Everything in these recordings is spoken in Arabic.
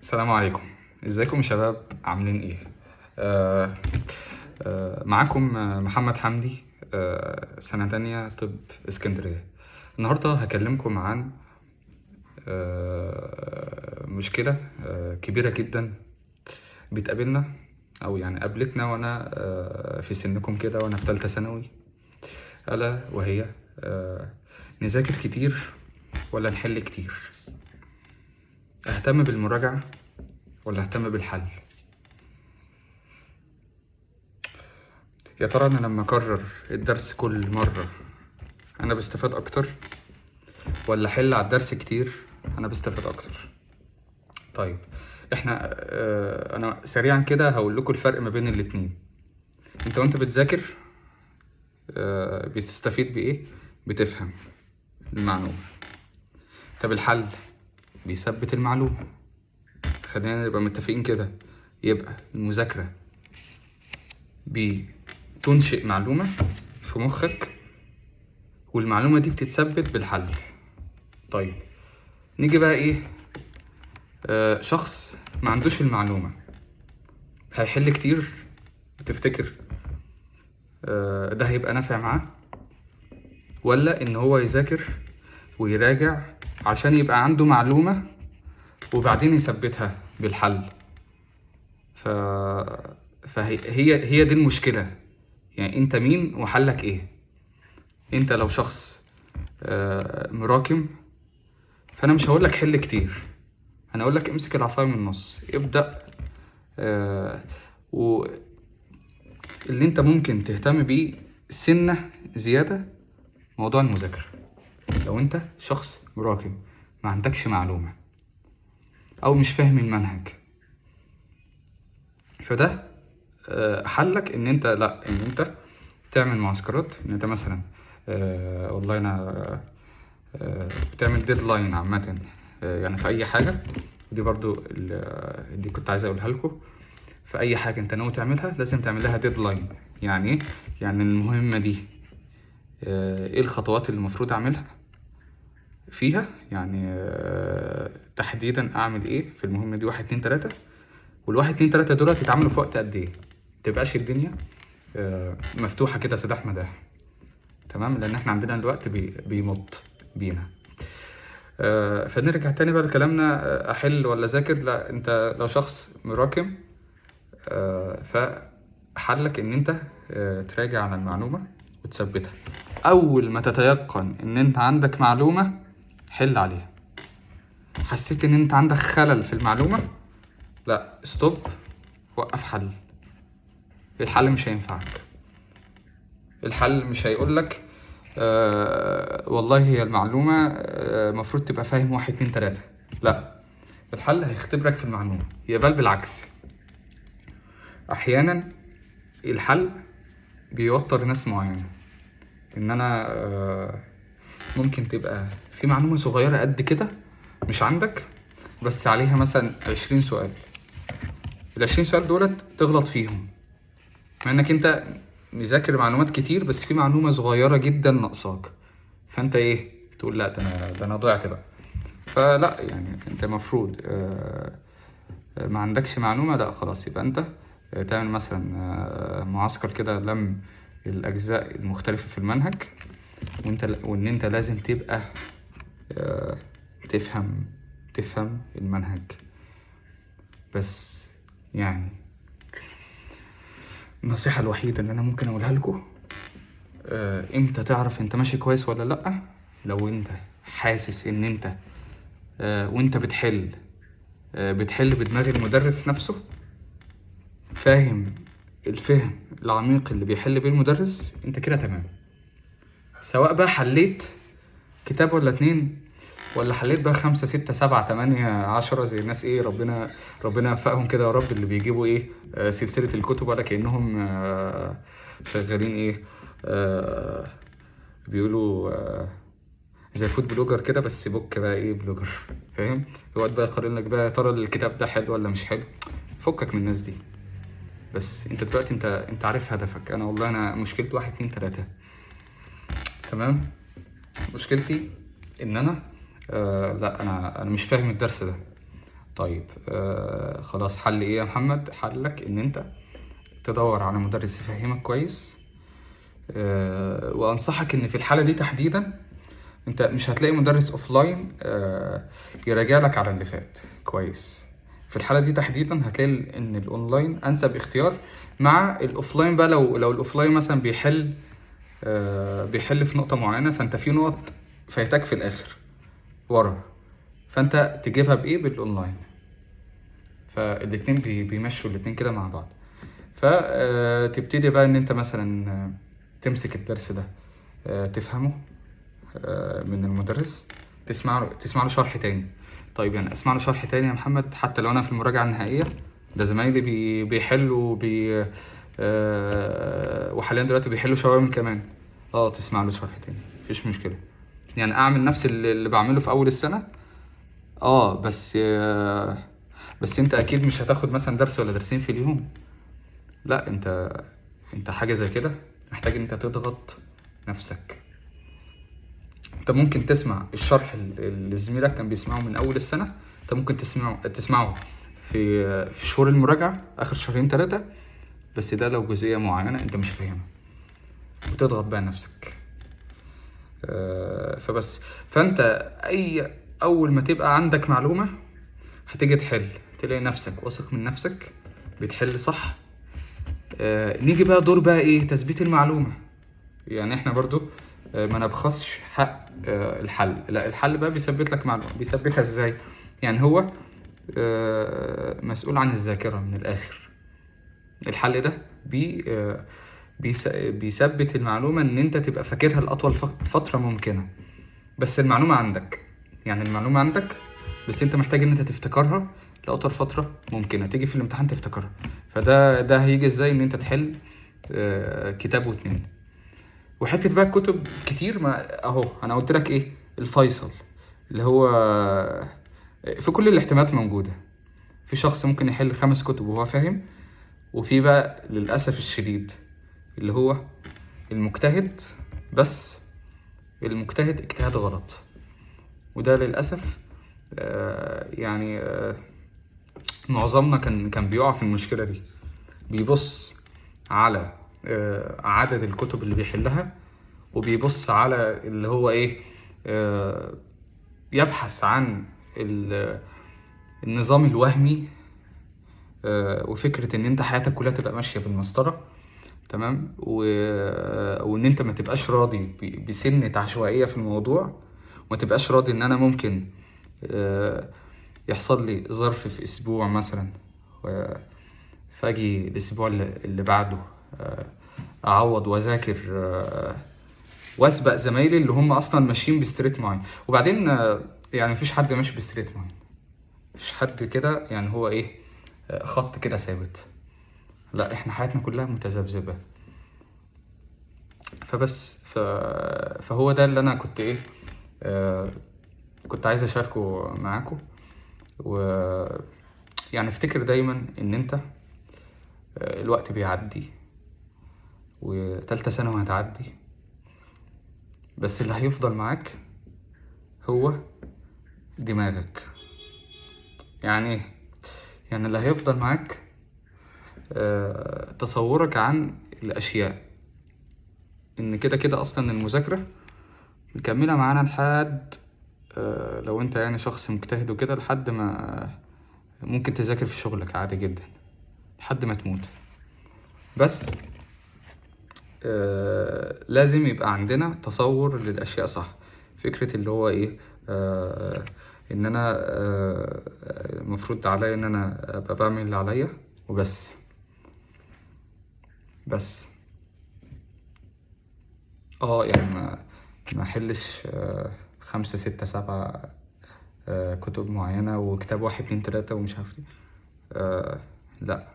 السلام عليكم. ازيكم يا شباب؟ عاملين ايه؟ آه معاكم محمد حمدي، سنة تانية طب اسكندرية. النهاردة هكلمكم عن مشكلة كبيرة جدا بتقابلنا، او يعني قابلتنا وانا في سنكم كده وانا في تالتة ثانوي، الا وهي نذاكر كتير ولا نحل كتير؟ اهتم بالمراجعة ولا اهتم بالحل؟ يا ترى انا لما اكرر الدرس كل مرة انا بستفاد اكتر، ولا احل على الدرس كتير انا بستفاد اكتر؟ طيب احنا انا سريعا كده هقول لكم الفرق ما بين الاتنين. انت وانت بتذاكر بتستفيد بايه؟ بتفهم المعلومة. طب الحل بيثبت المعلومة. خلينا نبقى متفقين كده. يبقى المذاكرة بتنشئ معلومة في مخك، والمعلومة دي بتتثبت بالحل. طيب نيجي بقى ايه؟ شخص ما عندوش المعلومة هيحل كتير، تفتكر ده هيبقى نافع معاه، ولا ان هو يذاكر ويراجع عشان يبقى عنده معلومة وبعدين يثبتها بالحل؟ ف... فهي دي المشكلة. يعني انت مين وحلك ايه؟ انت لو شخص مراكم، فانا مش هقولك حل كتير، انا هقولك امسك العصاية من النص، ابدأ. واللي انت ممكن تهتم بيه سنة زيادة موضوع المذاكرة. لو انت شخص مراكم ما عندكش معلومة او مش فاهم المنهج، فده حلك ان انت تعمل معسكرات. ان انت مثلا والله انا بتعمل ديدلاين عامة، يعني في اي حاجة. دي برضو دي كنت عايز اقولها لكم. في اي حاجة انت ناوي تعملها لازم تعمل لها ديدلاين. يعني ايه؟ يعني المهمة دي ايه الخطوات اللي المفروض اعملها فيها، يعني تحديدا اعمل ايه في المهمة دي، 1 2 3. والواحد 2 3 دولت يتعملوا في وقت قد ايه؟ متبقاش الدنيا مفتوحة كده سداح مداح. تمام؟ لان احنا عندنا الوقت بيمط بينا. فنرجع تاني بقى لكلامنا. احل ولا اذاكر؟ لا، انت لو شخص مراكم فحلك ان انت تراجع على المعلومة وتثبتها. اول ما تتيقن ان انت عندك معلومة حل عليها. حسيت ان انت عندك خلل في المعلومة، لا ستوب، وقف حل. الحل مش هينفعك. الحل مش هيقولك والله هي المعلومة مفروض تبقى فاهم 1 2 3. لا، الحل هيختبرك في المعلومة. يا بل بالعكس، احيانا الحل بيوتر ناس معينة. ان انا ممكن تبقى في معلومة صغيرة قد كده مش عندك، بس عليها مثلا 20 سؤال. ال20 سؤال دولت تغلط فيهم، مع انك انت مذاكر معلومات كتير، بس في معلومة صغيرة جدا ناقصاك. فانت ايه؟ تقول لا، ده انا ضيعت بقى. فلا، يعني انت المفروض ما عندكش معلومة، لا خلاص، يبقى انت تعمل مثلا معسكر كده لم الاجزاء المختلفة في المنهج. وان انت لازم تبقى تفهم المنهج. بس يعني النصيحة الوحيدة اللي انا ممكن اقولها لكم، امتى تعرف انت ماشي كويس ولا لأ؟ لو انت حاسس ان انت وانت بتحل بدماغ المدرس نفسه، فاهم الفهم العميق اللي بيحل بيه المدرس، انت كده تمام. سواء بقى حليت كتاب ولا 2، ولا حليت بقى 5 6 7 8 10 زي الناس ايه، ربنا يوفقهم كده يا رب، اللي بيجيبوا ايه سلسلة الكتب ولا كأنهم شغالين ايه بيقولوا زي فود بلوجر كده، بس بوك بقى ايه بلوجر. فاهم؟ يقعد بقى يقارن لك بقى يا ترى الكتاب ده حلو ولا مش حلو. فكك من الناس دي. بس انت دلوقتي انت عارف هدفك. انا والله انا مشكلتي 1 2 3. تمام؟ مشكلتي ان انا لا، انا مش فاهم الدرس ده، طيب خلاص، حل ايه يا محمد؟ حلك ان انت تدور على مدرس يفهمك كويس. وانصحك ان في الحالة دي تحديدا انت مش هتلاقي مدرس اوفلاين يراجع لك على اللي فات كويس. في الحالة دي تحديدا هتلاقي ان الاونلاين انسب اختيار، مع الاوفلاين بقى لو الاوفلاين مثلا بيحل في نقطة معينة، فانت في نقط فايتك في الاخر ورا، فانت تجيبها بايه؟ بالاونلاين. فالاتنين بيمشوا الاتنين كده مع بعض. فتبتدي بقى ان انت مثلا تمسك الدرس ده تفهمه من المدرس، تسمع له شرح تاني. طيب يعني اسمع له شرح تاني يا محمد حتى لو انا في المراجعة النهائية؟ ده زمايلي بيحلوا وحاليا دلوقتي بيحلوا شوامل كمان. تسمع له شرح تاني مفيش مشكلة. يعني اعمل نفس اللي بعمله في اول السنة. بس انت اكيد مش هتاخد مثلا درس ولا درسين في اليوم. لا، انت حاجة زي كده محتاج ان انت تضغط نفسك. انت ممكن تسمع الشرح اللي زميلك كان بيسمعه من اول السنة، انت ممكن تسمعه في شهور المراجعة، اخر شهرين 3، بس ده لو جزئية معينة انت مش فاهمها، وتضغط بقى نفسك. فانت اول ما تبقى عندك معلومة هتيجي تلاقي نفسك واثق من نفسك بتحل صح. نيجي بقى دور بقى ايه؟ تثبيت المعلومة. يعني احنا برضو ما نبخسش حق الحل. لا، الحل بقى بيثبت لك معلومة. بيثبتها ازاي؟ يعني هو مسؤول عن الذاكرة من الاخر. الحل ده بيثبت المعلومة ان انت تبقى فاكرها لأطول فترة ممكنة. بس المعلومة عندك، يعني المعلومة عندك، بس انت محتاج ان انت تفتكرها لأطول فترة ممكنة، تيجي في الامتحان تفتكرها. فده هيجي ازاي؟ ان انت تحل كتاب و2. وحتة بقى الكتب كتير، ما اهو انا قلت لك ايه الفيصل، اللي هو في كل الاحتمالات موجودة. في شخص ممكن يحل 5 كتب وهو فاهم، وفي بقى للأسف الشديد اللي هو المجتهد، بس المجتهد اجتهاد غلط. وده للأسف يعني معظمنا كان بيقع في المشكلة دي. بيبص على عدد الكتب اللي بيحلها، وبيبص على اللي هو ايه، يبحث عن النظام الوهمي، وفكرة ان انت حياتك كلها تبقى ماشية بالمسطرة، تمام، وان انت ما تبقاش راضي بسنة عشوائية في الموضوع، وما تبقاش راضي ان انا ممكن يحصل لي ظرف في اسبوع مثلا، فاجي الاسبوع اللي بعده اعوض واذاكر واسبق زمايلي اللي هم اصلا ماشيين بستريت معين. وبعدين يعني مفيش حد ماشي بستريت معين، مفيش حد كده يعني هو ايه خط كده ثابت. لا، احنا حياتنا كلها متذبذبة. فهو ده اللي انا كنت ايه كنت عايز اشاركه معاكم. يعني افتكر دايما ان انت الوقت بيعدي، وتالتة ثانوي هتعدي، بس اللي هيفضل معاك هو دماغك. يعني ايه؟ يعني اللي هيفضل معاك تصورك عن الاشياء، ان كده كده اصلا المذاكرة مكملة معانا لحد لو انت يعني شخص مجتهد وكده، لحد ما ممكن تذاكر في شغلك عادي جدا لحد ما تموت. بس لازم يبقى عندنا تصور للأشياء صح. فكرة اللي هو ايه ان انا المفروض عليا ان انا ابقى بعمل اللي عليا وبس. يعني ما احلش 5 6 7 كتب معينة وكتاب 1 2 3 ومش عارف ايه. لا،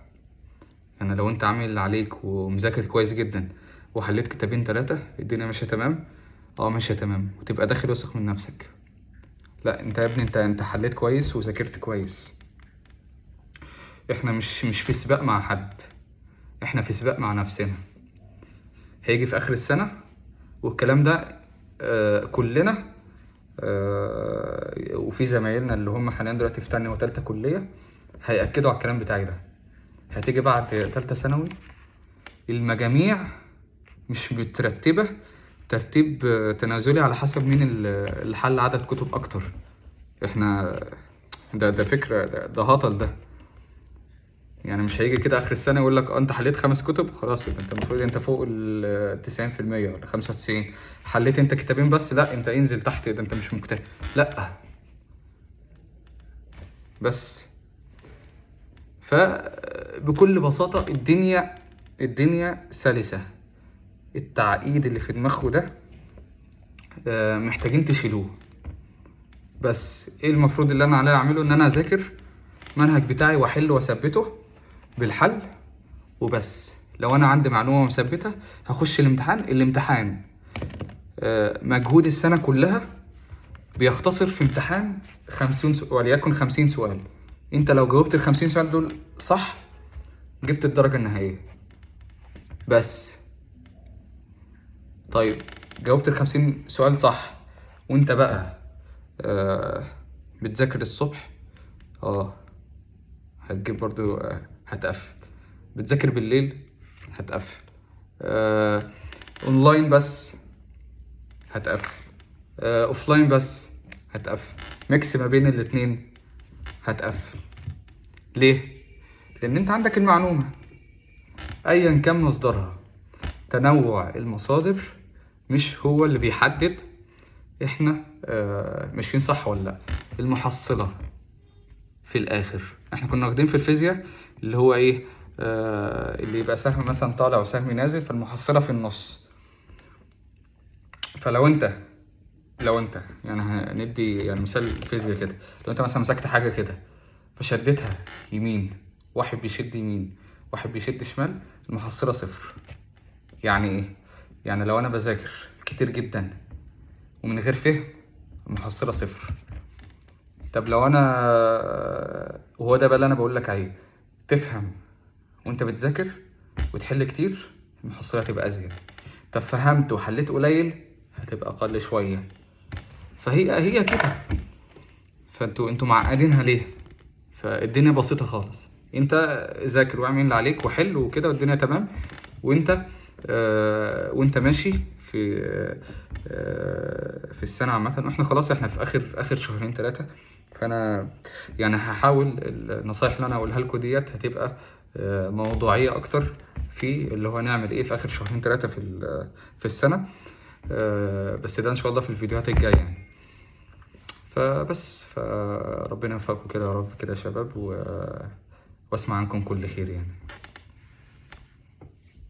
يعني لو انت عامل اللي عليك ومذاكر كويس جدا وحليت كتابين 3 الدنيا ماشية تمام، ماشية تمام، وتبقى داخل واثق من نفسك. لا، انت يا ابني انت حليت كويس وذاكرت كويس. احنا مش في سباق مع حد، احنا في سباق مع نفسنا. هيجي في اخر السنة والكلام ده كلنا وفي زمايلنا اللي هم حاليا دلوقتي في تانية وتالتة كلية هيأكدوا على الكلام بتاعي ده. هتيجي بعد تالتة ثانوي المجاميع مش مترتبة ترتيب تنازلي على حسب مين اللي حل عدد كتب أكتر. احنا ده فكرة، ده هطل ده. يعني مش هيجي كده آخر السنة يقول لك أنت حليت 5 كتب خلاص يبقى أنت المفروض أنت فوق ال 90% ولا 95. حليت أنت كتابين بس، لأ أنت انزل تحت، ده أنت مش مجتهد. لأ بس فبكل بساطة الدنيا سلسة. التعقيد اللي في دماغه ده محتاجين تشيلوه. بس ايه المفروض اللي انا عليا اعمله؟ ان انا اذاكر المنهج بتاعي واحله واثبته بالحل وبس. لو انا عندي معلومة مثبتة هخش الامتحان مجهود السنة كلها بيختصر في امتحان 50 سؤال وليكن 50 سؤال. انت لو جاوبت ال 50 سؤال دول صح جبت الدرجة النهائية بس. طيب جاوبت ال 50 سؤال صح وانت بقى بتذاكر الصبح هتجيب برضو هتقفل. بتذاكر بالليل هتقفل. اونلاين بس هتقفل. اوفلاين بس هتقفل. ميكس ما بين الاتنين هتقفل. ليه؟ لان انت عندك المعلومة ايا كان مصدرها. تنوع المصادر مش هو اللي بيحدد احنا ماشيين صح ولا لا. المحصلة في الاخر احنا كنا واخدين في الفيزياء اللي هو ايه اللي يبقى سهم مثلا طالع وسهم نازل، فالمحصلة في النص. فلو انت يعني هندي يعني مثال فيزياء كده، لو انت مثلا مسكت حاجة كده فشدتها يمين، واحد بيشد يمين واحد بيشد شمال، المحصلة صفر. يعني ايه؟ يعني لو انا بذاكر كتير جدا ومن غير فهم المحصلة صفر. طب لو انا وهو ده بقى اللي انا بقول لك عليه، تفهم وانت بتذاكر وتحل كتير المحصلة هتبقى ازيد. طب فهمت وحليت قليل هتبقى اقل شوية. فهي كده. فانتوا معقدينها ليه؟ فالدنيا بسيطة خالص. انت ذاكر واعمل اللي عليك وحل وكده والدنيا تمام. وانت ماشي في السنة عامة. واحنا خلاص احنا في اخر شهرين 3. فانا يعني هحاول النصايح اللي انا هقولها لكم ديت هتبقى موضوعية اكتر في اللي هو نعمل ايه في اخر شهرين 3 في السنة. بس ده ان شاء الله في الفيديوهات الجاية يعني. فربنا يوفقكم كده يا رب كده يا شباب، واسمع عنكم كل خير يعني.